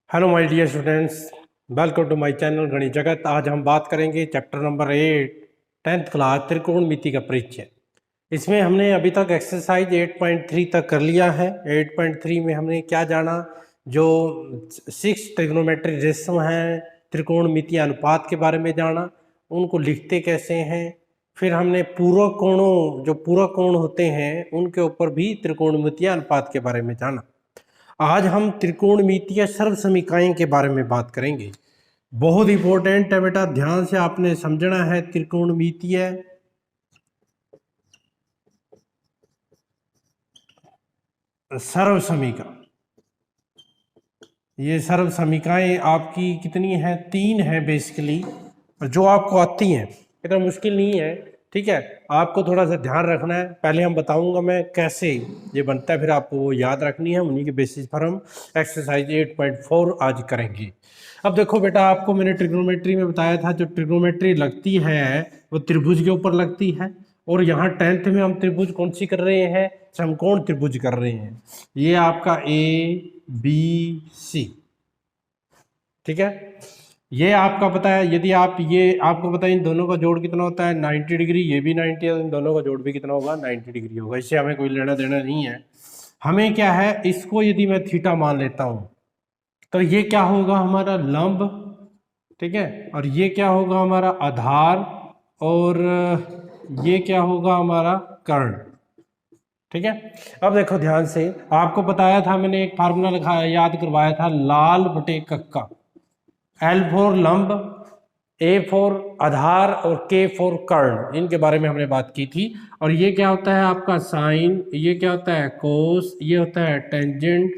Hello my dear students, welcome to my channel Ganit Jagat. आज हम बात करेंगे चैप्टर नंबर 8 10th क्लास त्रिकोणमिति का परिचय। इसमें हमने अभी तक एक्सरसाइज 8.3 तक कर लिया है। 8.3 में हमने क्या जाना, जो 6 ट्रिग्नोमेट्री रेशो हैं, त्रिकोणमितीय अनुपात के बारे में जाना, उनको लिखते कैसे हैं। फिर हमने पूरक कोणों, जो पूरक कोण होते हैं उनके ऊपर भी त्रिकोणमितीय अनुपात के बारे में जाना। आज हम त्रिकोणमितीय सर्वसमीकाएं के बारे में बात करेंगे। बहुत इंपॉर्टेंट है बेटा, ध्यान से आपने समझना है। त्रिकोणमितीय सर्वसमीका, ये सर्वसमीकाएं आपकी कितनी हैं? 3 है बेसिकली, और जो आपको आती हैं। इतना मुश्किल नहीं है, ठीक है। आपको थोड़ा सा ध्यान रखना है। पहले हम बताऊंगा मैं कैसे ये बनता है, फिर आपको वो याद रखनी है। उन्हीं के बेसिस पर हम एक्सरसाइज 8.4 आज करेंगे। अब देखो बेटा, आपको मैंने ट्रिग्नोमेट्री में बताया था, जो ट्रिग्नोमेट्री लगती है वो त्रिभुज के ऊपर लगती है। और यहाँ 10th में हम त्रिभुज कौन सी कर रहे हैं? समकोण त्रिभुज कर रहे हैं। ये आपका ABC, ठीक है। ये आपका पता है, यदि आप ये आपको पता है इन दोनों का जोड़ कितना होता है? 90 डिग्री। ये भी 90 है, इन दोनों का जोड़ भी कितना होगा? 90 डिग्री होगा। इससे हमें कोई लेना देना नहीं है। हमें क्या है, इसको यदि मैं थीटा मान लेता हूं तो ये क्या होगा? हमारा लंब, ठीक है। और ये क्या होगा? हमारा आधार। और ये क्या होगा? हमारा कर्ण, ठीक है। अब देखो ध्यान से, आपको बताया था मैंने, एक फार्मूला लिखा, याद करवाया था, लाल बटे कक्का। L फॉर लंब, A फॉर आधार और K फॉर कर्ण। इनके बारे में हमने बात की थी। और ये क्या होता है आपका? साइन। ये क्या होता है? कोस। ये होता है टेंजेंट।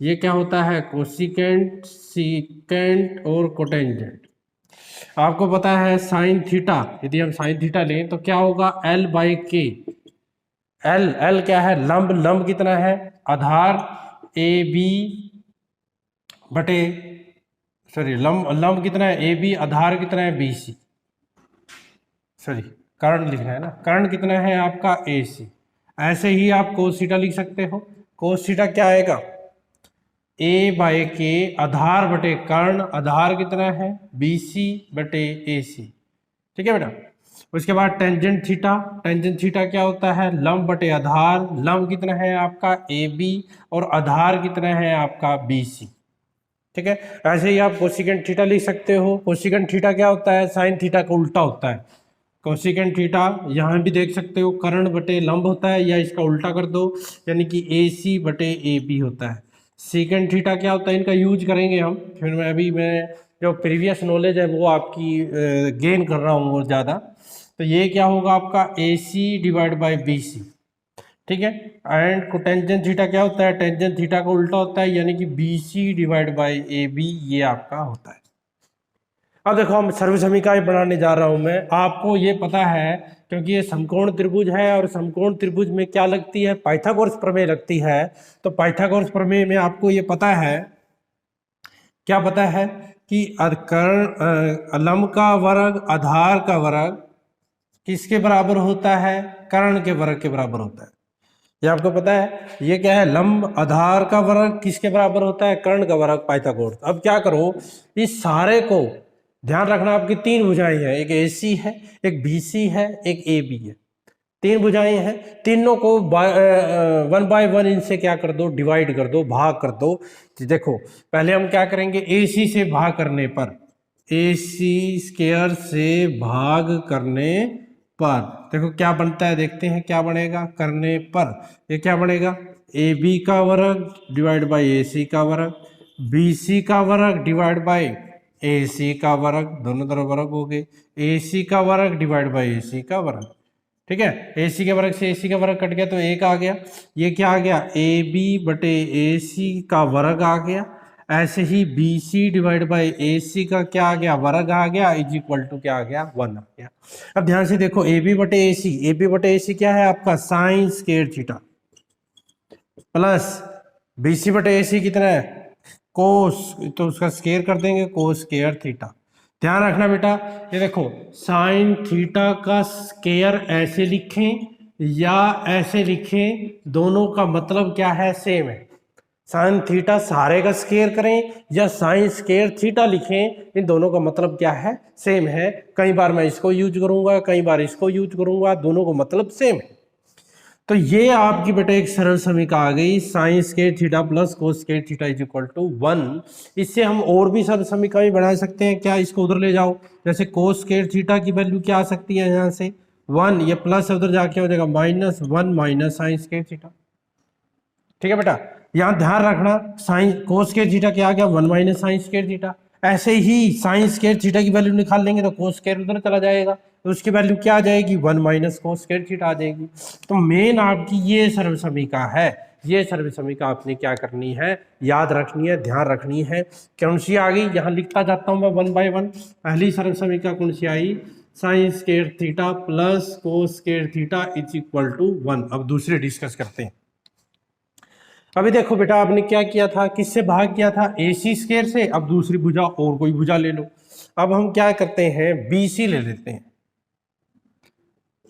ये क्या होता है? कोसिकेंट, सीकेंट और कोटेंजेंट। आपको पता है साइन थीटा, यदि हम साइन थीटा लें तो क्या होगा? L/K। L क्या है? लंब। लंब कितना है? आधार AB बटे, सॉरी, लंब कितना है? AB। आधार कितना है? BC। सॉरी, कर्ण लिखना है ना। कर्ण कितना है आपका? AC। ऐसे ही आप कोस थीटा लिख सकते हो। कोस थीटा क्या आएगा? A/K आधार बटे कर्ण। आधार कितना है? BC बटे AC, ठीक है बेटा। उसके बाद टेंजेंट थीटा। टेंजेंट थीटा क्या होता है? लंब बटे आधार। लंब कितना है आपका? AB और आधार कितना है आपका? BC, ठीक है। ऐसे ही आप कोसिकेंट थीटा लिख सकते हो। कोसिकेंट थीटा क्या होता है? साइन थीटा का उल्टा होता है। कोसिकेंट थीटा यहाँ भी देख सकते हो, कर्ण बटे लंब होता है, या इसका उल्टा कर दो, यानी कि AC बटे AB होता है। सीकेंट थीटा क्या होता है? इनका यूज करेंगे हम, फिर मैं जो प्रीवियस नॉलेज है वो आपकी गेन कर रहा हूँ और ज़्यादा। तो ये क्या होगा आपका? AC डिवाइड बाई BC, ठीक है। एंड कोटेंजेंट थीटा क्या होता है? टेंजेंट थीटा का उल्टा होता है, यानी कि BC डिवाइड बाई AB, ये आपका होता है। अब देखो, हम सर्वसमीकाएं बनाने जा रहा हूं मैं। आपको ये पता है, क्योंकि ये समकोण त्रिभुज है, और समकोण त्रिभुज में क्या लगती है? पाइथागोरस प्रमेय लगती है। तो पाइथागोरस प्रमेय में आपको ये पता है, क्या पता है कि कर्ण, लंब का वर्ग आधार का वर्ग किसके बराबर होता है? कर्ण के वर्ग के बराबर होता है। ये आपको पता है। ये क्या है? लंब आधार का वर्ग किसके बराबर होता है? कर्ण का वर्ग, पाइथागोरस। अब क्या करो, इस सारे को ध्यान रखना। आपकी 3 भुजाएं हैं, एक AC है, एक BC है, एक AB है। 3 भुजाएं हैं, तीनों को 1 बाय 1 इनसे क्या कर दो? डिवाइड कर दो, भाग कर दो। तो देखो, पहले हम क्या करेंगे? AC से भाग करने पर, AC स्क्वायर से भाग करने पर देखो क्या बनता है, देखते हैं क्या बनेगा करने पर। ये क्या बनेगा? AB का वर्ग डिवाइड बाई AC का वर्ग, BC का वर्ग डिवाइड बाई AC का वर्ग, दोनों तरफ वर्ग हो गए। AC का वर्ग डिवाइड बाई AC का वर्ग, ठीक है। AC के वर्ग से AC का वर्ग कट गया तो 1 आ गया। ये क्या आ गया? AB बटे AC का वर्ग आ गया। ऐसे ही BC डिवाइड बाई AC का क्या आ गया? वर्ग आ गया, इज इक्वल टू क्या आ गया? 1 आ गया। अब ध्यान से देखो, AB बटे AC क्या है आपका? Sine square theta, plus BC बटे AC कितना है? कोस, तो उसका स्क्वायर कर देंगे, कोस स्क्वायर थीटा। ध्यान रखना बेटा, ये देखो, साइन थीटा का स्क्वायर ऐसे लिखें या ऐसे लिखें, दोनों का मतलब क्या है? सेम है। साइन थीटा सारे का स्केयर करें या साइन स्केयर थीटा लिखें, इन दोनों का मतलब क्या है, सेम है। कई बार मैं इसको यूज करूंगा, कई बार इसको यूज करूंगा, दोनों का मतलब सेम है। तो ये आपकी बेटा एक सरल समीकरण आ गई, sine square theta plus cos square theta is equal to 1। इससे हम और भी सरल समीकरण बना सकते हैं। क्या, इसको उधर ले जाओ, जैसे कोस स्केयर थीटा की वैल्यू क्या आ सकती है, यहाँ से 1, ये प्लस उधर जाके हो जाएगा -1 माइनस साइन स्केयर थीटा। ठीक है बेटा, यहाँ ध्यान रखना, साइन कोस स्केयर थीटा क्या आ गया, 1 माइनस साइन स्केयर थीटा। ऐसे ही साइन स्केयर थीटा की वैल्यू निकाल लेंगे तो कोस स्केयर उधर चला जाएगा, तो उसकी वैल्यू क्या आ जाएगी, 1 माइनस कोस स्केयर थीटा आ जाएगी। तो मेन आपकी ये सर्व समीकरण है। ये सर्व समीकरण आपने क्या करनी है, याद रखनी है, ध्यान रखनी है। कौन सी आ गई, यहाँ लिखता जाता हूँ मैं 1 बाय 1। पहली सर्व समीकरण कौन सी आई, sine square theta plus cos square theta is equal to 1। अब दूसरे डिस्कस करते हैं। अभी देखो बेटा, आपने क्या किया था, किससे भाग किया था, AC स्केयर से। अब दूसरी भुजा और कोई भुजा ले लो। अब हम क्या करते हैं, BC ले लेते हैं।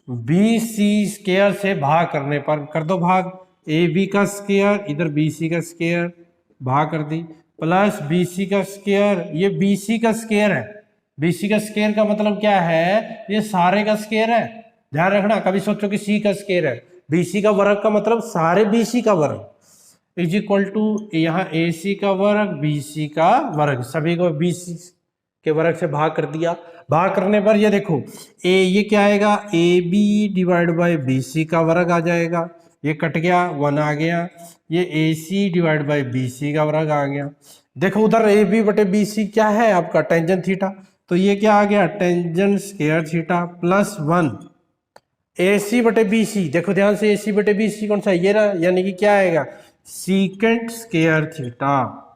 BC स्केयर से भाग करने पर कर दो भाग, AB का स्केयर इधर BC का स्केयर भाग कर दी, प्लस BC का स्केयर, ये BC का स्केयर है। BC का स्केयर का मतलब क्या है, ये सारे का स्केयर है। ध्यान रखना, कभी सोचो कि C का स्केयर है, BC का वर्ग का मतलब सारे BC का वर्ग इज इक्वल टू, यहाँ AC का वर्ग BC का वर्ग, सभी को BC के वर्ग से भाग कर दिया। भाग करने पर ये देखो, ये क्या आएगा, AB डिवाइड बाय BC का वर्ग आ जाएगा, ये कट गया, 1 आ गया। ये AC डिवाइड बाय BC का वर्ग आ गया। देखो उधर AB बटे BC क्या है आपका, टेंजेंट थीटा, तो ये क्या आ गया, tangent square theta plus 1 AC बटे BC। देखो ध्यान से, AC बटे BC कौन सा है, ये रहा, यानी कि क्या आएगा, सीकेंट स्क्वायर थीटा।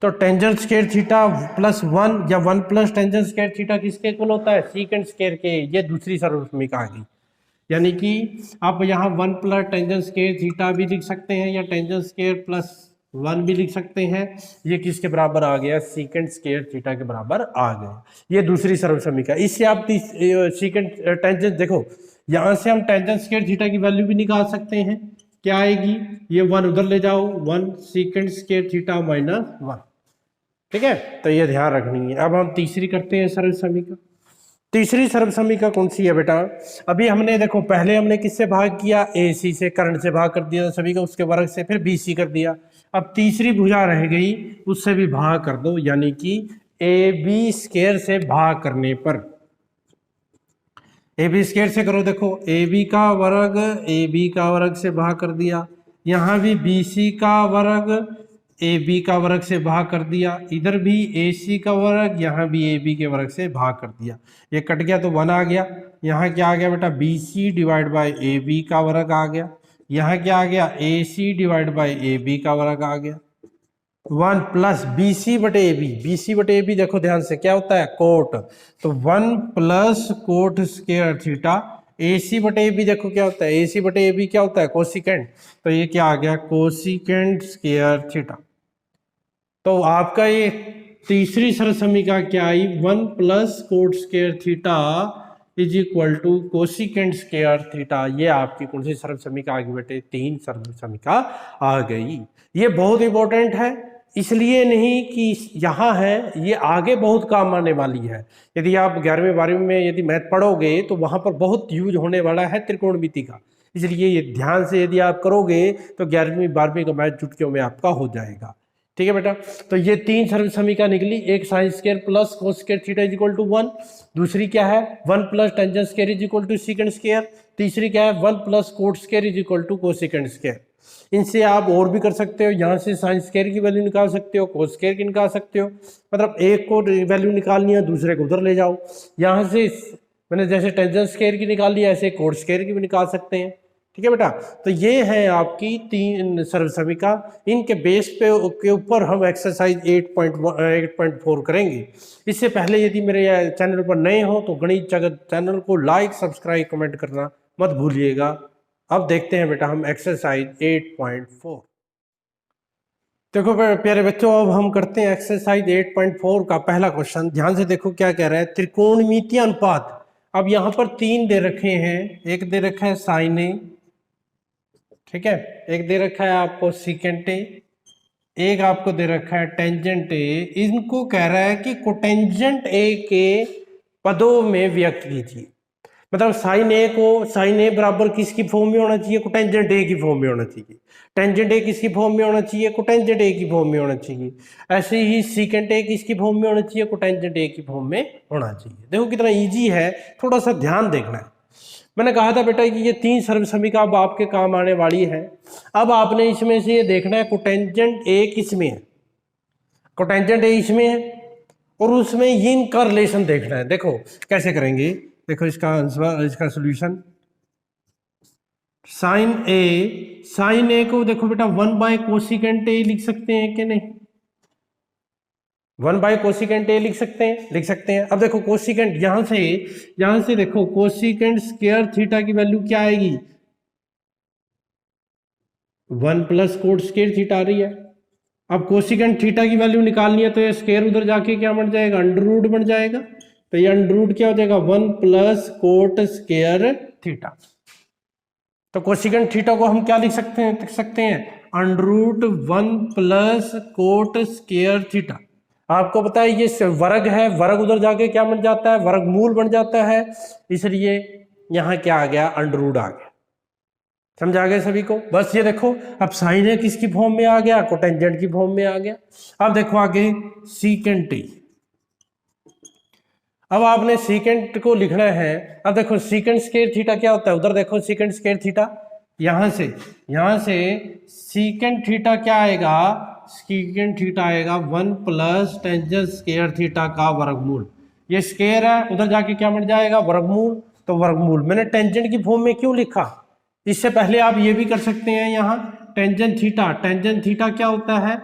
तो टेंजेंट स्क्वायर थीटा प्लस 1 या 1 प्लस टेंजेंट स्क्वायर थीटा किसके इक्वल होता है, सीकेंट स्क्वायर के। ये दूसरी सर्व समीकरण आ गई, यानी कि आप यहाँ 1 प्लस टेंजेंट स्क्वायर थीटा भी लिख सकते हैं या टेंजेंट स्क्वायर प्लस 1 भी लिख सकते हैं। ये किसके बराबर आ गया, सीकेंट स्क्वायर थीटा के बराबर आ गया। ये दूसरी सर्व समीकरण। इससे आप सीकेंट टेंजेंट, देखो यहाँ से हम टेंजेंट स्क्वायर थीटा की वैल्यू भी निकाल सकते हैं। क्या आएगी, ये 1 उधर ले जाओ, 1 सीकेंट स्क्वायर थीटा माइनस 1। ठीक है, तो ये ध्यान रखनी है। अब हम तीसरी करते हैं सर्व समीकरण। तीसरी सर्व समीकरण कौन सी है बेटा, अभी हमने देखो पहले हमने किससे भाग किया, AC से, करंट से भाग कर दिया सभी का, उसके वर्ग से, फिर BC कर दिया। अब तीसरी भुजा रह गई, उससे भी भाग कर दो, यानी कि AB स्क्वायर से भाग करने पर, AB स्क्वायर से करो, देखो AB का वर्ग से भाग कर दिया, यहाँ भी BC का वर्ग AB का वर्ग से भाग कर दिया, इधर भी AC का वर्ग, यहाँ भी AB के वर्ग से भाग कर दिया। ये कट गया तो 1 आ गया। यहाँ क्या आ गया बेटा, BC डिवाइड बाय AB का वर्ग आ गया। यहाँ क्या आ गया, AC डिवाइड बाय AB का वर्ग आ गया। 1 प्लस BC बटे AB, BC बटे AB देखो ध्यान से क्या होता है, कोट, तो 1 plus cot square theta. AC बटे AB देखो क्या होता है, AC बटे AB क्या होता है, कोसिकेंट, तो ये क्या आ गया, कोसिकेंट स्क्वायर थीटा। तो आपका ये तीसरी सर्व समीकरण क्या आई, 1 plus cot square theta is equal to cosecant square theta. ये आपकी कौन सी सर्व समीकरण आ गई बेटे, 3 सर्व समीकरण आ गई। ये बहुत इंपॉर्टेंट है, इसलिए नहीं कि यहाँ है, ये आगे बहुत काम आने वाली है। यदि आप 11वीं 12वीं में यदि मैथ पढ़ोगे तो वहाँ पर बहुत यूज होने वाला है त्रिकोणमिति का, इसलिए ये ध्यान से यदि आप करोगे तो 11वीं 12वीं का मैथ चुटकियों में आपका हो जाएगा। ठीक है बेटा, तो ये 3 सर्व समीकरण निकली, एक sine square plus cos square theta is equal to 1, दूसरी क्या है 1 plus tangent square is equal to secant square, तीसरी क्या है 1 plus cot square is equal to cosecant square. इनसे आप और भी कर सकते हो, यहाँ से साइन स्क्वायर की वैल्यू निकाल सकते हो, कोस स्क्वायर की निकाल सकते हो, मतलब एक को वैल्यू निकालनी है दूसरे को उधर ले जाओ। यहाँ से मैंने जैसे टेंजेंट स्क्वायर की निकाल लिया, ऐसे कोट स्क्वायर की भी निकाल सकते हैं। ठीक है बेटा, तो ये है आपकी 3 सर्व समीकरण। इनके बेस पे के ऊपर हम एक्सरसाइज 8.4 करेंगे। इससे पहले यदि मेरे चैनल पर नए हो तो गणित जगत चैनल को लाइक, सब्सक्राइब, कमेंट करना मत भूलिएगा। अब देखते हैं बेटा हम एक्सरसाइज 8.4। देखो प्यारे बच्चों, अब हम करते हैं एक्सरसाइज 8.4 का पहला क्वेश्चन। ध्यान से देखो क्या कह रहा है, त्रिकोणमितीय अनुपात। अब यहाँ पर 3 दे रखे हैं, एक दे रखा है साइन ए, ठीक है, एक दे रखा है आपको सीकेंट ए, एक आपको दे रखा है टेंजेंट ए, इनको कह रहा है कि कोटेंजेंट ए के पदों में व्यक्त कीजिए। मतलब साइन ए को, साइन ए बराबर किसकी फॉर्म में होना चाहिए, कोटेंजेंट ए की फॉर्म में होना चाहिए। टेंजेंट ए किसकी फॉर्म में होना चाहिए, कोटेंजेंट ए की फॉर्म में होना चाहिए। ऐसे ही सीकेंट ए किसकी फॉर्म में होना चाहिए, कोटेंजेंट ए की फॉर्म में होना चाहिए। देखो कितना इजी है, थोड़ा सा ध्यान देखना है। मैंने कहा था बेटा कि ये 3 सर्वसमीका अब आपके काम आने वाली है। अब आपने इसमें से ये देखना है कोटेंजेंट ए किसमें है, कोटेंजेंट ए इसमें है, और उसमें इनका रिलेशन देखना है। देखो कैसे करेंगे, देखो इसका आंसर, इसका सॉल्यूशन, साइन ए को देखो बेटा 1/कोसिकेंट ए लिख सकते हैं कि नहीं, 1/कोसिकेंट ए लिख सकते हैं, लिख सकते हैं। अब देखो कोसिकेंट यहां से देखो कोसिकेंट स्क्वायर थीटा की वैल्यू क्या आएगी, 1 + कोट स्क्वायर थीटा आ रही है। अब कोसिकेंट थीटा की वैल्यू निकालनी है तो ये स्क्वायर उधर जाके क्या बन जाएगा, अंडर बन जाएगा। तो ये अंडर क्या हो जाएगा, 1 + कोट स्क्वायर थीटा। तो कोसिकेंट थीटा को हम क्या लिख सकते हैं, √1 + कोट स्क्वायर थीटा। आपको पता है ये वर्ग है, वर्ग उधर जाके क्या बन जाता है, वर्गमूल बन जाता है, इसलिए यहां क्या आ गया, अंडर आ गया। समझ आ गया सभी को। बस ये देखो अब साइन ए किसकी फॉर्म में आ गया, कोटेंजेंट की फॉर्म में आ गया। अब देखो आगे सीकेंट ए, अब आपने सीकेंट को लिखना है। अब देखो सीकेंट स्क्वायर थीटा क्या होता है, उधर देखो सीकेंट स्क्वायर थीटा, यहां से सीकेंट थीटा क्या आएगा, सीकेंट थीटा आएगा 1 + टेंजेंट स्क्वायर थीटा का वर्गमूल। ये स्क्वायर है, उधर जाके क्या बन जाएगा, वर्गमूल। तो वर्गमूल मैंने टेंजेंट की फॉर्म में क्यों लिखा, इससे पहले आप ये भी कर सकते हैं, यहाँ टेंजेंट थीटा क्या होता है,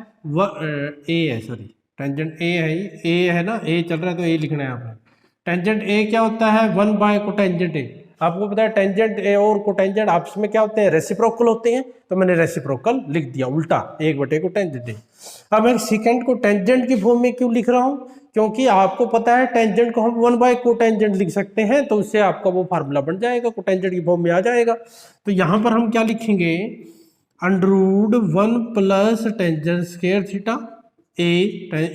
ए है, सॉरी टेंजेंट ए है ना, ए चल रहा है तो ए लिखना है आपने। टेंजेंट ए क्या होता है, 1/कोटेंजेंट ए। आपको पता है टेंजेंट ए और कोटेंजेंट आपस में क्या होते हैं, रेसिप्रोकल होते हैं, तो मैंने रेसिप्रोकल लिख दिया उल्टा, 1/कोटेंजेंट ए। अब मैं सेकेंड को टेंजेंट की फॉर्म में क्यों लिख रहा हूं, क्योंकि आपको पता है टेंजेंट को हम 1/कोटेंजेंट लिख सकते हैं, तो उससे आपका वो फार्मूला बन जाएगा, कोटेंजेंट की फॉर्म में आ जाएगा। तो यहां पर हम क्या लिखेंगे, √1 + टेंजेंट स्क्वायर थीटा ए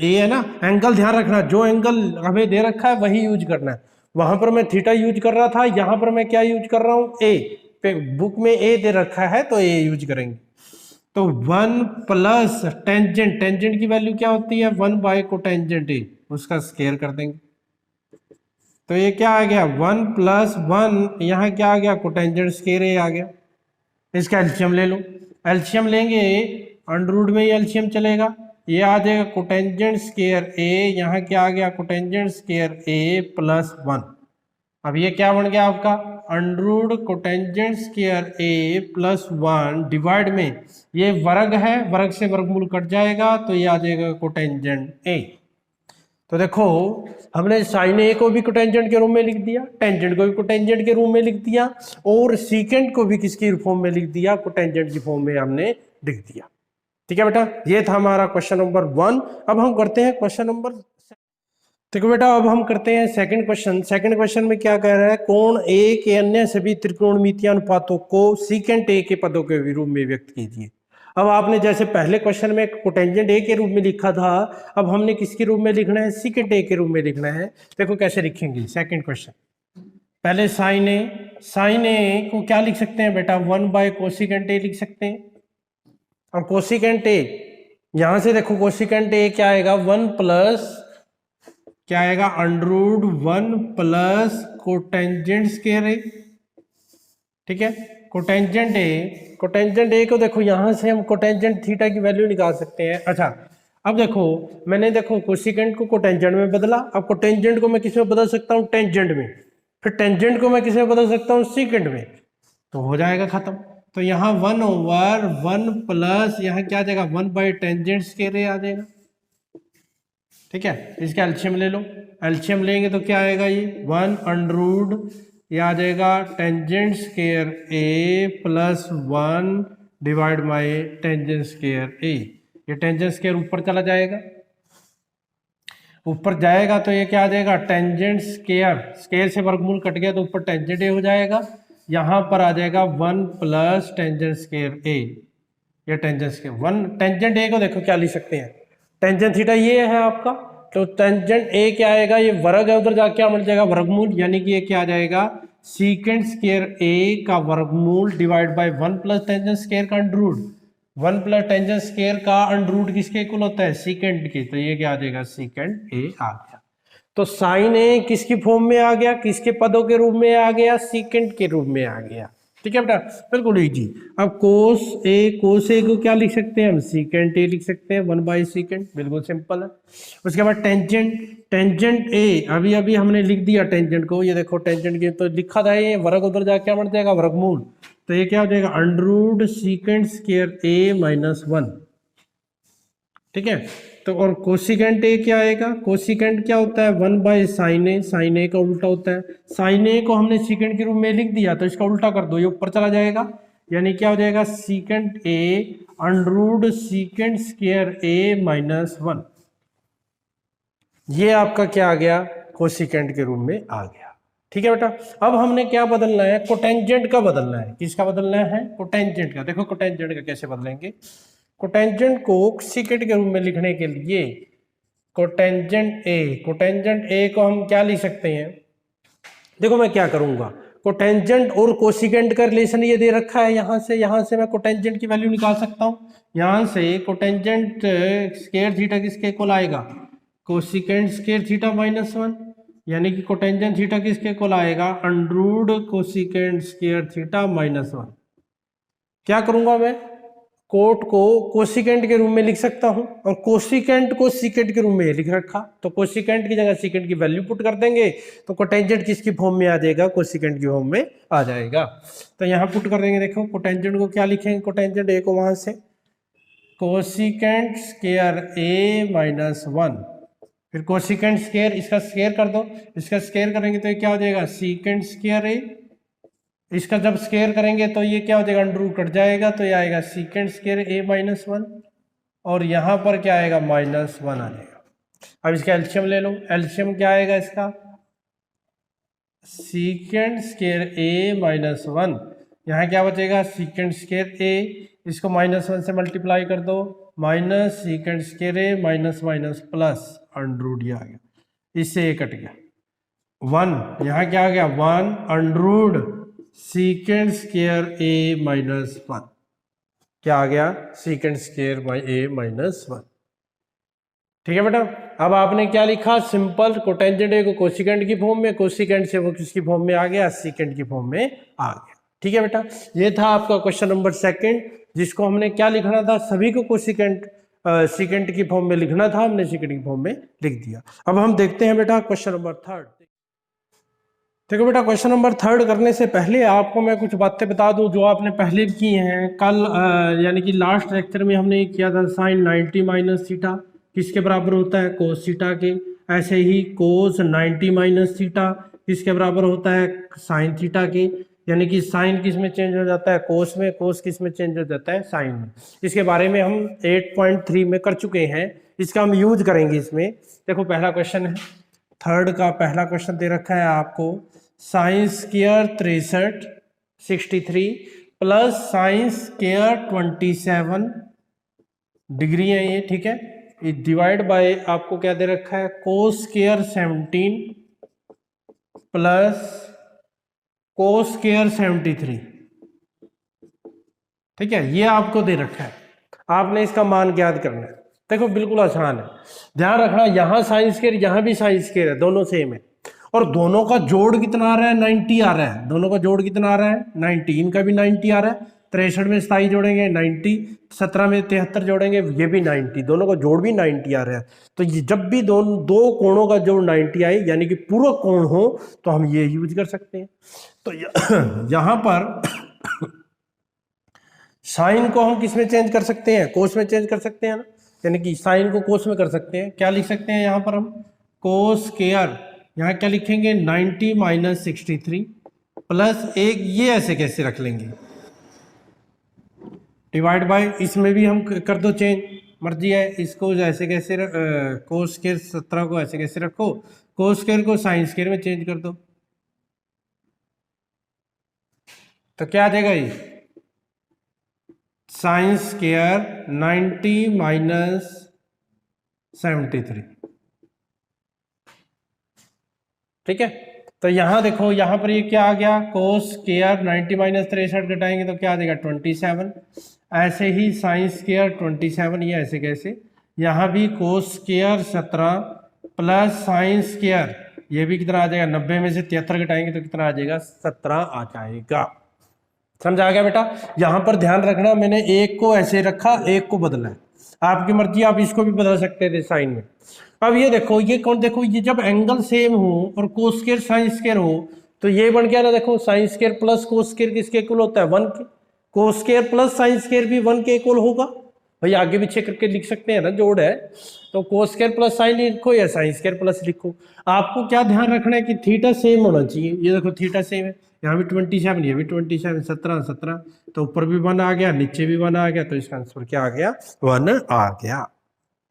है ना, एंगल ध्यान रखना, जो एंगल हमें दे रखा है वही यूज करना है। वहां पर मैं थीटा यूज कर रहा था, यहां पर मैं क्या यूज कर रहा हूं, ए, बुक में ए दे रखा है तो ए यूज करेंगे। तो 1 + टेंजेंट की वैल्यू क्या होती है, 1/कोटेंजेंट ए, उसका स्क्वायर कर देंगे। तो ये क्या आ गया, 1 + 1, यहाँ क्या आ गया, कोटेंजेंट स्क्वायर ए आ गया। इसका एलसीएम ले लो, एलसीएम लेंगे, अंडर में ही एलसीएम चलेगा, ये आ जाएगा कोटेंजेंट स्क्वायर ए, यहाँ क्या आ गया, कोटेंजेंट स्क्वायर ए + 1। अब ये क्या बन गया आपका, under cotangent square A + 1 divide में, ये वर्ग है, वर्ग से वर्गमूल कट जाएगा तो ये आ जाएगा कोटेंजेंट ए। तो देखो हमने साइन ए को भी कोटेंजेंट के रूप में लिख दिया, टेंजेंट को भी कोटेंजेंट के रूप में लिख दिया, और सीकेंट को भी किसकी फॉर्म में लिख दिया, कोटेंजेंट की फॉर्म में हमने लिख दिया। ठीक है बेटा, ये था हमारा क्वेश्चन नंबर 1। अब हम करते हैं क्वेश्चन नंबर, देखो बेटा अब हम करते हैं सेकंड क्वेश्चन। सेकंड क्वेश्चन में क्या कह रहा है, कोण ए के अन्य सभी त्रिकोणमितीय अनुपातों को सीकेंट ए के पदों के रूप में व्यक्त कीजिए। अब आपने जैसे पहले क्वेश्चन में कोटेंजेंट ए के रूप में लिखा था, अब हमने किसके रूप में लिखना है, सीकेंट ए के रूप में लिखना है। देखो कैसे लिखेंगे सेकंड क्वेश्चन, पहले साइन ए को क्या लिख सकते हैं बेटा, 1/कोसिकेंट ए लिख सकते हैं। और कोसिकेंट ए, यहां से देखो कोसिकेंट ए क्या आएगा, 1 + क्या आएगा, √1 + कोटेंजेंट स्क्वायर ए। ठीक है, कोटेंजेंट ए को देखो यहां से हम कोटेंजेंट थीटा की वैल्यू निकाल सकते हैं। अच्छा अब देखो मैंने देखो कोसिकेंट को कोटेंजेंट में बदला, अब कोटेंजेंट को मैं किस में बदल सकता हूँ, टेंजेंट में, फिर टेंजेंट को मैं किस में बदल सकता हूँ, सीकेंट में, तो हो जाएगा खत्म। तो यहाँ 1/1 + यहाँ क्या आ जाएगा, 1/टेंजेंट स्क्वायर ए आ जाएगा। ठीक है, इसका एलसीएम ले लो, एलसीएम लेंगे तो क्या आएगा, ये 1 ये आ जाएगा tangent square A + 1 divide by tangent square A. ये टेंजेंट स्क्वायर ऊपर चला जाएगा, ऊपर जाएगा तो ये क्या आ जाएगा, टेंजेंट स्क्वायर से वर्गमूल कट गया तो ऊपर टेंजेंट ए हो जाएगा। यहाँ पर आ जाएगा 1 + टेंजेंट स्क्वायर ए। ये टेंजेंट स्केयर वन, टेंजेंट ए को देखो क्या लिख सकते हैं, टेंजेंट थीटा ये है आपका, तो टेंजेंट ए क्या आएगा, ये वर्ग है, उधर जाके क्या मिल जाएगा, वर्गमूल, यानी कि ये क्या आ जाएगा, सीकेंट स्केयर ए का वर्गमूल divide by 1 plus tangent square का under root, 1 plus tangent square का अंडर रूट किसके इक्वल होता है, सीकेंट की, तो ये क्या आ जाएगा, सीकेंट ए आ गया। तो साइन ए किसकी फॉर्म में आ गया, किसके पदों के रूप में आ गया, सीकेंट के रूप में आ गया। ठीक है बेटा, बिल्कुल इजी। अब कोस ए को क्या लिख सकते हैं हम, सीकेंट ए लिख सकते हैं, 1/सीकेंट, बिल्कुल सिंपल है। उसके बाद टेंजेंट ए, अभी अभी हमने लिख दिया टेंजेंट को, ये देखो टेंजेंट के तो लिखा था, ये वर्ग उधर जाके क्या बन जाएगा, वर्गमूल, तो ये क्या हो जाएगा, under root secant square A minus 1। ठीक है, तो और कोसिकेंट ए क्या आएगा, कोसिकेंट क्या होता है, 1/साइन ए, साइन ए का उल्टा होता है, साइन ए को हमने सीकेंट के रूप में लिख दिया, तो इसका उल्टा कर दो, ये ऊपर चला जाएगा, यानी क्या हो जाएगा, secant A under root secant square A minus 1, ये आपका क्या आ गया, कोसिकेंट के रूप में आ गया। ठीक है बेटा, अब हमने क्या बदलना है, कोटेंजेंट का बदलना है, किसका बदलना है, कोटेंजेंट का। देखो कोटेंजेंट का कैसे बदलेंगे, कोटेंजेंट को सीकेंट के रूप में लिखने के लिए कोटेंजेंट ए को हम क्या लिख सकते हैं, देखो मैं क्या करूंगा, कोटेंजेंट और कोसिकेंट का रिलेशन ये दे रखा है, यहां से मैं कोटेंजेंट की वैल्यू निकाल सकता हूं, यहां से कोटेंजेंट स्क्वायर थीटा किसके इक्वल आएगा, कोसिकेंट स्क्वायर थीटा माइनस 1, यानी कि कोटेंजेंट थीटा किसके इक्वल आएगा, under root cosecant square theta minus 1। क्या करूंगा मैं, कोट को कोसिकेंट के रूप में लिख सकता हूं, और कोसिकेंट को सीकेंट के रूप में लिख रखा, तो कोसिकेंट की जगह सीकेंट की वैल्यू पुट कर देंगे, तो कोटेंजेंट किसकी फॉर्म में आ जाएगा, कोसिकेंट की फॉर्म में आ जाएगा। तो यहां पुट कर देंगे, देखो कोटेंजेंट को क्या लिखेंगे, कोटेंजेंट ए को वहां से कोसिकेंट स्क्वायर ए माइनस 1, फिर कोसिकेंट स्क्वायर, इसका स्क्वायर कर दो, इसका स्क्वायर करेंगे तो ये क्या हो जाएगा, सीकेंट स्क्वायर ए, इसका जब स्क्वायर करेंगे तो ये क्या हो जाएगा, अंडर रूट कट जाएगा, तो ये आएगा सीकेंट स्क्वायर ए माइनस 1, और यहाँ पर क्या आएगा, माइनस 1 आ जाएगा। अब इसका एलसीएम ले लो, एलसीएम क्या आएगा इसका, सीकेंट स्क्वायर ए माइनस 1, यहाँ क्या बचेगा, सीकेंट स्क्वायर ए, इसको माइनस 1 से मल्टीप्लाई कर दो, minus secant square A minus minus plus under root, ये आ गया, इससे ये कट गया 1, यहाँ क्या आ गया 1 under root secant square A minus 1, क्या आ गया, secant square by A minus 1। ठीक है बेटा, अब आपने क्या लिखा, सिंपल कोटेंजेंट ए को कोसिकेंट की फॉर्म में, कोसिकेंट से वो किसकी फॉर्म में आ गया, सीकेंट की फॉर्म में आ गया। ठीक है बेटा, ये था आपका क्वेश्चन नंबर 2, जिसको हमने क्या लिखना था, सभी को कोसिकेंट सीकेंट की फॉर्म में लिखना था, हमने सीकेंट की फॉर्म में लिख दिया। अब हम देखते हैं बेटा क्वेश्चन नंबर 3। देखो बेटा, क्वेश्चन नंबर 3 करने से पहले आपको मैं कुछ बातें बता दूं जो आपने पहले भी की हैं। कल यानी कि लास्ट लेक्चर में हमने किया था, साइन 90 माइनस थीटा किसके बराबर होता है, कोस थीटा के। ऐसे ही कोस 90 माइनस थीटा किसके बराबर होता है, साइन थीटा के। यानी कि साइन किस में चेंज हो जाता है, कोस में, कोस किस में चेंज हो जाता है, साइन में। इसके बारे में हम 8.3 में कर चुके हैं, इसका हम यूज करेंगे इसमें। देखो पहला क्वेश्चन है, 3 का पहला क्वेश्चन दे रखा है आपको, sine square 63 plus sine square 27 degree है ये। ठीक है, ये डिवाइड बाय आपको क्या दे रखा है, cos square 17 plus cos square 73। ठीक है, ये आपको दे रखा है, आपने इसका मान ज्ञात करना है। देखो बिल्कुल आसान है, ध्यान रखना, यहाँ साइन स्क्वायर यहाँ भी साइन स्क्वायर है, दोनों सेम है, और दोनों का जोड़ कितना आ रहा है, 90 आ रहा है। दोनों का जोड़ कितना आ रहा है, 90। इनका भी 90 आ रहा है, 63 में 27 जोड़ेंगे 90, 17 में 73 जोड़ेंगे ये भी 90, दोनों का जोड़ भी 90 आ रहा है। तो ये जब भी दो कोणों का जोड़ 90 आए, यानी कि पूरा कोण हो, तो हम ये यूज कर सकते हैं। तो यहाँ पर साइन को हम किस में चेंज कर सकते हैं, कोस में चेंज कर सकते हैं ना, यानी कि साइन को कोस में कर सकते हैं। क्या लिख सकते हैं यहाँ पर हम, कोस स्क्वायर, यहाँ क्या लिखेंगे 90 माइनस 63 प्लस एक, ये ऐसे कैसे रख लेंगे, डिवाइड बाय, इसमें भी हम कर दो चेंज, मर्जी है, इसको ऐसे कैसे कोस स्क्वायर 17 को ऐसे कैसे रखो, कोस स्क्वायर को साइन स्क्वायर में चेंज कर दो, तो क्या आ जाएगा ये साइन स्क्वायर 90 माइनस 73। ठीक है, तो यहां देखो, यहां पर ये क्या आ गया, कोस स्क्वायर 90 माइनस 63 घटाएंगे तो क्या आ जाएगा 27। ऐसे ही साइन स्क्वायर 27, ये ऐसे कैसे, यहाँ भी cos square 17 plus sine square, ये भी कितना आ जाएगा, 90 में से 73 घटाएंगे तो कितना आ जाएगा, 17 आ जाएगा। समझ आ गया बेटा। यहां पर ध्यान रखना, मैंने एक को ऐसे रखा, एक को बदला है, आपकी मर्जी, आप इसको भी बदल सकते थे साइन में। अब ये देखो, ये कौन, देखो ये जब एंगल सेम हो और कोस स्क्वायर साइन स्क्वायर हो तो ये बन गया ना, देखो sign square plus cos square किसके इक्वल होता है, 1 के। Cos square plus sine square भी 1 के इक्वल होगा, भाई आगे पीछे करके लिख सकते हैं ना, जोड़ है तो कोस स्क्वायर प्लस साइन लिखो या साइन स्क्वायर प्लस लिखो। आपको क्या ध्यान रखना है कि थीटा सेम होना चाहिए। ये देखो थीटा सेम है, यहाँ भी 27, ये भी 27, 17 17, तो ऊपर भी 1 आ गया, नीचे भी 1 आ गया, तो इसका आंसर क्या आ गया, 1 आ गया।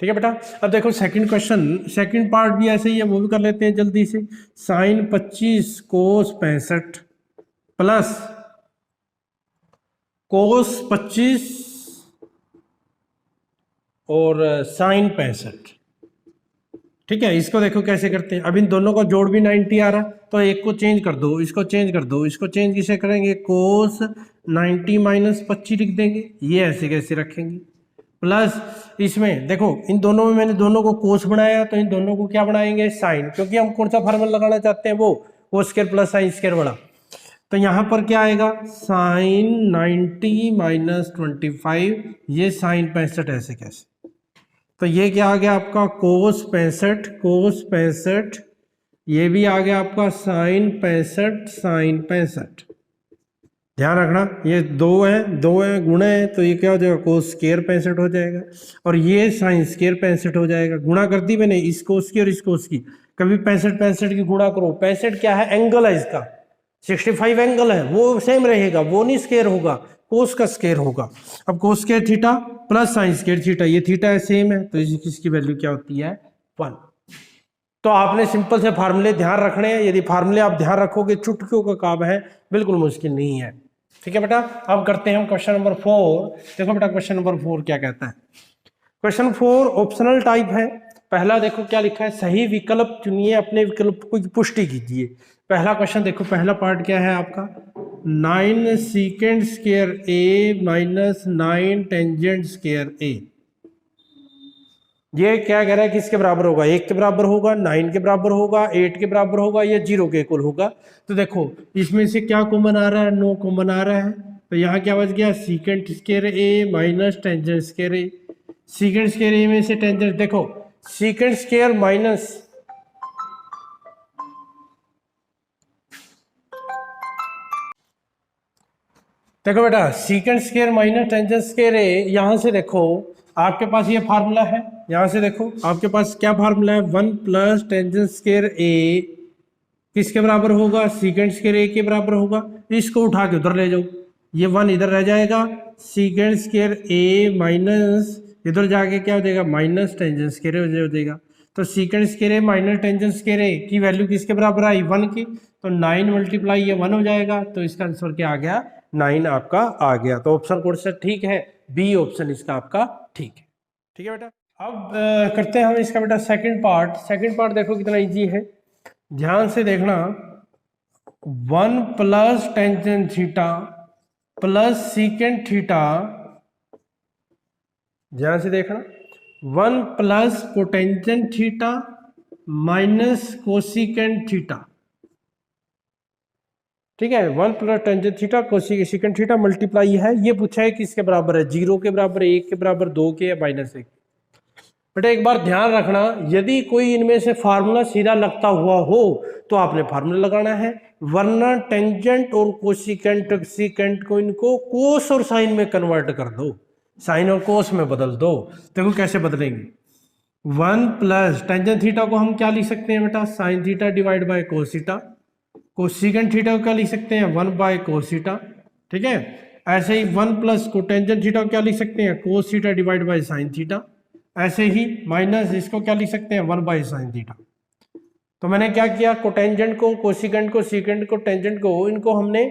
ठीक है बेटा। अब देखो सेकंड क्वेश्चन, सेकंड पार्ट भी ऐसे ही है, वो भी कर लेते हैं जल्दी से। साइन 25 कोस 65 प्लस कोस 25 और साइन 65। ठीक है, इसको देखो कैसे करते हैं। अब इन दोनों का जोड़ भी 90 आ रहा है, तो एक को चेंज कर दो, इसको चेंज कर दो, इसको चेंज किसे करेंगे, कोस 90 माइनस 25 लिख देंगे, ये ऐसे कैसे रखेंगे, प्लस इसमें देखो इन दोनों में मैंने दोनों को कोस बनाया, तो इन दोनों को क्या बनाएंगे, साइन, क्योंकि हम कौन सा फार्मूला लगाना चाहते हैं, वो cos square plus sine square वाला। तो यहाँ पर क्या आएगा, साइन 90 माइनस 25, ये साइन 65 ऐसे कैसे, तो ये क्या आ गया आपका कोस 65, कोस 65, ये भी आ गया आपका साइन 65, साइन 65। ध्यान रखना ये दो है गुणा है, तो ये क्या हो जाएगा, कोस स्क्वायर 65 हो जाएगा, और ये साइन स्क्वायर 65 हो जाएगा। गुणा कर दी मैंने इस कोस की और इस कोस की, कभी 65 की गुणा करो, 65 क्या है, एंगल है इसका, 65 एंगल है, वो सेम रहेगा, वो नहीं स्क्वायर होगा, कोस का स्क्वायर होगा। अब कोस square theta plus sine square theta, ये थीटा है सेम है, तो इसकी वैल्यू क्या होती है, 1। तो आपने सिंपल से फार्मूले ध्यान रखने हैं, यदि फार्मूले आप ध्यान रखोगे चुटकियों का काम है, बिल्कुल मुश्किल नहीं है। ठीक है बेटा। अब करते हैं हम क्वेश्चन नंबर 4। देखो बेटा क्वेश्चन नंबर 4 क्या कहता है। क्वेश्चन 4 ऑप्शनल टाइप है। पहला देखो क्या लिखा है, सही विकल्प चुनिए, अपने विकल्प को पुष्टि कीजिए। पहला क्वेश्चन देखो, पहला पार्ट क्या है आपका, 9 secant square A minus 9 tangent square A. ये क्या कह रहा है, किसके बराबर होगा, 1 के बराबर होगा, 9 के बराबर होगा, 8 के बराबर होगा, या 0 के इक्वल होगा। तो देखो इसमें से क्या कॉमन आ रहा है, 9 कॉमन आ रहा है, तो यहाँ क्या बच गया, secant square A minus tangent square A. Secant square A में से टेंजेंट, देखो सीकेंट स्क्वायर माइनस, देखो बेटा secant square minus tangent square A, यहां से देखो आपके पास ये फार्मूला है, यहां से देखो आपके पास क्या फार्मूला है, 1 प्लस टेंजेंट स्क्वायर ए किसके बराबर होगा, सीकेंट स्क्वायर ए के बराबर होगा। इसको उठा के उधर ले जाओ, ये 1 इधर रह जाएगा, सीकेंट स्क्वायर ए माइनस इधर जाके क्या हो जाएगा, माइनस टेंजेंट स्क्वायर हो जाएगा। तो secant square A minus tangent square ए की वैल्यू किसके बराबर आई, 1 की, तो 9 मल्टीप्लाई ये 1 हो जाएगा, तो इसका आंसर क्या आ गया, 9 आपका आ गया। तो ऑप्शन कोड से ठीक है, बी ऑप्शन इसका आपका ठीक है। ठीक है बेटा। अब करते हैं हम इसका बेटा सेकंड पार्ट। सेकंड पार्ट देखो कितना इजी है, ध्यान से देखना, 1 plus tangent theta plus secant theta, ध्यान से देखना, 1 plus cotangent theta minus cosecant theta. ठीक है, 1 plus tangent theta cosecant theta multiply है, ये पूछा है किसके बराबर है, 0 के बराबर, 1 के बराबर, 2 के, या -1। बेटा एक बार ध्यान रखना, यदि कोई इनमें से फार्मूला सीधा लगता हुआ हो तो आपने फार्मूला लगाना है, वरना टेंजेंट और कोसिकेंट सीकेंट को इनको कोस और साइन में कन्वर्ट कर दो, साइन और कोस में बदल दो। देखो कैसे बदलेंगे, 1 प्लस टेंजेंट थीटा को हम क्या लिख सकते हैं बेटा, sine theta divide by cos theta, cosecant theta को क्या लिख सकते हैं, 1 बाय कोस थीटा। ठीक है, ऐसे ही 1 प्लस कोटेंजेंट थीटा को क्या लिख सकते हैं, cos theta divide by sine theta. ऐसे ही माइनस इसको क्या लिख सकते हैं, 1 बाय साइन थीटा। तो मैंने क्या किया, कोटेंजेंट को, कोसिकेंट को, सीकेंट को, टेंजेंट को, इनको हमने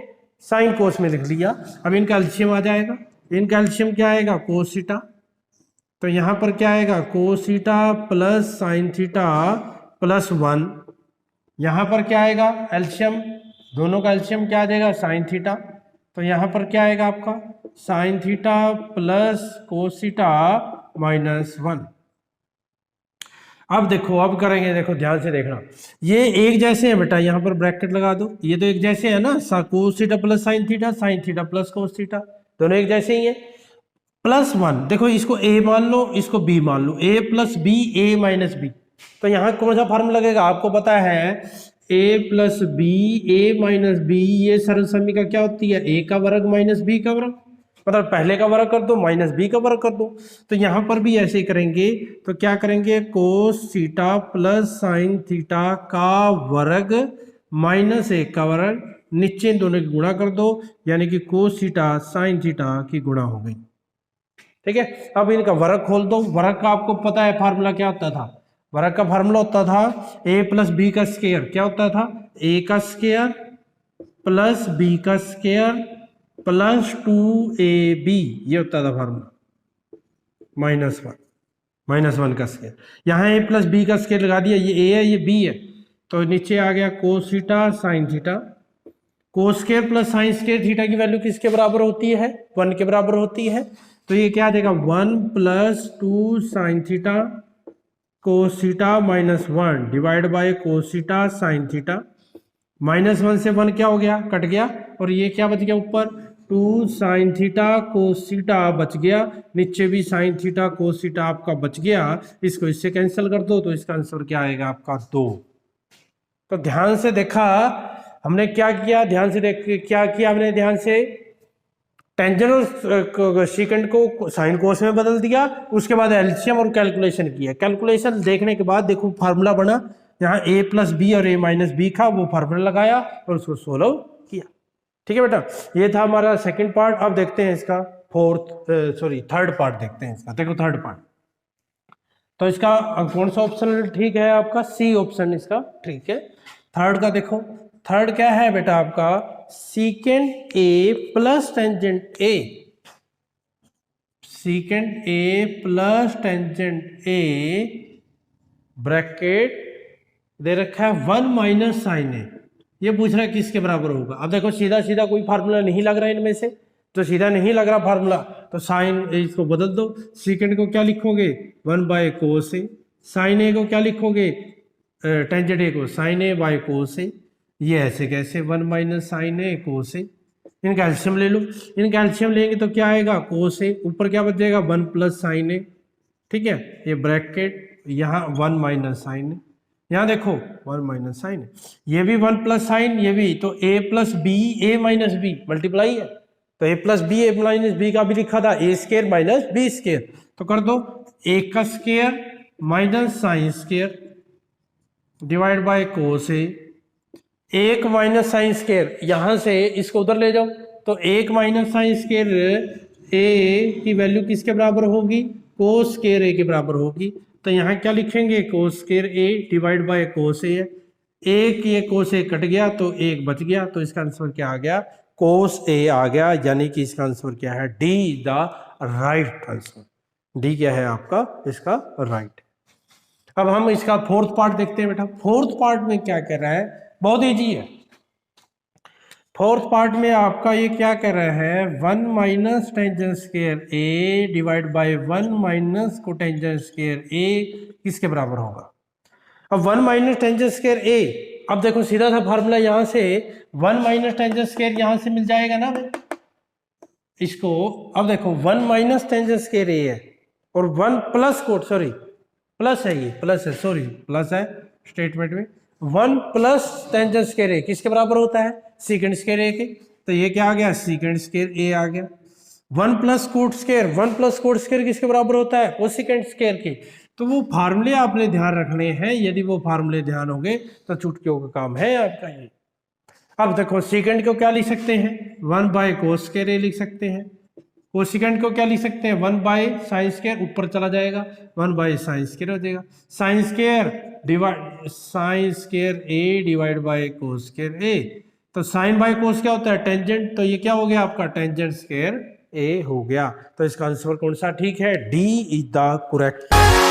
साइन कोस में लिख लिया। अब इनका एलसीएम आ जाएगा, इनका एलसीएम क्या आएगा cos थीटा, तो यहाँ पर क्या आएगा cos theta plus sine theta plus 1, यहाँ पर क्या आएगा एलसीएम, दोनों का एलसीएम क्या आ जाएगा साइन थीटा, तो यहाँ पर क्या आएगा आपका sine theta plus cos theta minus 1। अब देखो अब करेंगे, देखो ध्यान से देखना, ये एक जैसे है बेटा, यहाँ पर ब्रैकेट लगा दो, ये तो एक जैसे है ना, cos theta plus sine theta plus cos theta, दोनों एक जैसे ही है। प्लस 1, देखो इसको a मान लो, इसको b मान लो, a plus B a minus B, तो यहाँ कौन सा फार्मूला लगेगा आपको पता है, a plus B a minus B, ये सरल समीकरण क्या होती है, a का वर्ग माइनस b का वर्ग, मतलब पहले का वर्ग कर दो माइनस b का वर्ग कर दो। तो यहाँ पर भी ऐसे ही करेंगे, तो क्या करेंगे cos theta plus sine theta का वर्ग माइनस 1 का वर्ग, नीचे दोनों की गुणा कर दो, यानी कि cos थीटा साइन थीटा की गुणा हो गई। ठीक है, अब इनका वर्ग खोल दो, वर्ग का आपको पता है फार्मूला क्या होता था, वर्ग का फार्मूला होता था a प्लस बी का स्क्वायर, क्या होता था a का स्क्वायर प्लस b का स्क्वायर प्लस 2ab, ये होता था फार्मूला, माइनस वन का स्क्वायर, यहाँ a प्लस बी का स्क्वायर लगा दिया, ये a है ये b है, तो नीचे आ गया cos theta sine theta, cos square plus sine square theta की वैल्यू किसके बराबर होती है, 1 के बराबर होती है, तो ये क्या देगा 1 plus 2 sine theta cos theta minus 1 divide bye cos theta sine theta, minus 1 से 1 क्या हो गया, कट गया, और ये क्या बच गया ऊपर 2 साइन थीटा cos थीटा बच गया, नीचे भी साइन थीटा cos थीटा आपका बच गया, इसको इससे कैंसिल कर दो, तो इसका आंसर क्या आएगा आपका 2। तो ध्यान से देखा हमने क्या किया, ध्यान से देख क्या किया हमने, ध्यान से टेंजेंट और सीकेंट को साइन कोस में बदल दिया, उसके बाद एलसीएम और कैलकुलेशन किया, कैलकुलेशन देखने के बाद देखो फार्मूला बना, यहाँ a प्लस बी और a माइनस बी का वो फार्मूला लगाया और उसको सोल्व किया। ठीक है बेटा, ये था हमारा सेकंड पार्ट। अब देखते हैं इसका थर्ड पार्ट देखते हैं इसका। देखो थर्ड पार्ट, तो इसका कौन सा ऑप्शन ठीक है आपका, सी ऑप्शन इसका ठीक है। थर्ड का देखो, थर्ड क्या है बेटा आपका, secant A plus tangent A, secant A plus tangent A bracket दे रखा है 1 माइनस साइन ए, ये पूछ रहा है किसके बराबर होगा। अब देखो सीधा सीधा कोई फार्मूला नहीं लग रहा है इनमें से, तो सीधा नहीं लग रहा फार्मूला, तो साइन इसको बदल दो, सीकेंट को क्या लिखोगे 1 बाय कोस ए, साइन ए को क्या लिखोगे टेंजेंट ए को साइन ए बाय कोस ए, ये ऐसे कैसे 1 माइनस साइन ए कोस ए, इनका एलसीएम ले लो, इनका एलसीएम लेंगे तो क्या आएगा कोस ए, ऊपर क्या बच जाएगा 1 प्लस साइन ए, ठीक है, ये ब्रैकेट यहाँ 1 माइनस साइन ए, यहाँ देखो 1 माइनस साइन, ये भी 1 प्लस साइन, ये भी, तो a plus B A minus B multiply है, तो a plus B A minus B का भी लिखा था A square minus B square, तो कर दो a का square minus sine square divide by cos A, 1 minus sine square, यहाँ से इसको उधर ले जाओ, तो 1 माइनस साइन स्केयर a की वैल्यू किसके बराबर होगी, कोस स्केयर a के बराबर होगी, तो यहाँ क्या लिखेंगे cos square a divide by cos A है, एक ये कोस ए कट गया तो एक बच गया, तो इसका आंसर क्या आ गया कोस ए आ गया, यानी कि इसका आंसर क्या है D the right answer, D क्या है आपका इसका राइट। अब हम इसका फोर्थ पार्ट देखते हैं बेटा, फोर्थ पार्ट में क्या कर रहा है, बहुत इजी है। फोर्थ पार्ट में आपका ये क्या कर रहा है 1 minus tangent square A divide by 1 minus cotangent square A किसके बराबर होगा। अब 1 माइनस टेंजेंट स्क्वायर ए, अब देखो सीधा सा फार्मूला यहाँ से 1 माइनस टेंजेंट स्क्वायर यहाँ से मिल जाएगा ना इसको, अब देखो 1 माइनस टेंजेंट स्क्वायर ए है और 1 प्लस कोट सॉरी प्लस है, ये प्लस है सॉरी प्लस है स्टेटमेंट में, 1 प्लस टेंजेंट स्क्वायर ए किसके बराबर होता है सीकेंट स्क्वायर ए के, तो ये क्या आ गया सीकेंट स्क्वायर ए आ गया। 1 plus cot square, 1 plus cot square किसके बराबर होता है कोसेकेंट स्क्वायर के, तो वो फार्मूले आपने ध्यान रखने हैं, यदि वो फार्मूले ध्यान होंगे तो चुटकियों का काम है आपका ये। अब देखो सीकेंट को क्या लिख सकते हैं 1 बाय कोस स्क्वायर ए लिख सकते हैं, कोसेकेंट को क्या लिख सकते हैं 1 बाय साइन स्क्वायर, ऊपर चला जाएगा 1 बाय साइन स्क्वायर हो जाएगा, sine square divide sine square A divide by cos square A, तो साइन बाय कोस क्या होता है टेंजेंट, तो ये क्या हो गया आपका टेंजेंट स्क्वायर ए हो गया। तो इसका आंसर कौन सा ठीक है? D is the correct.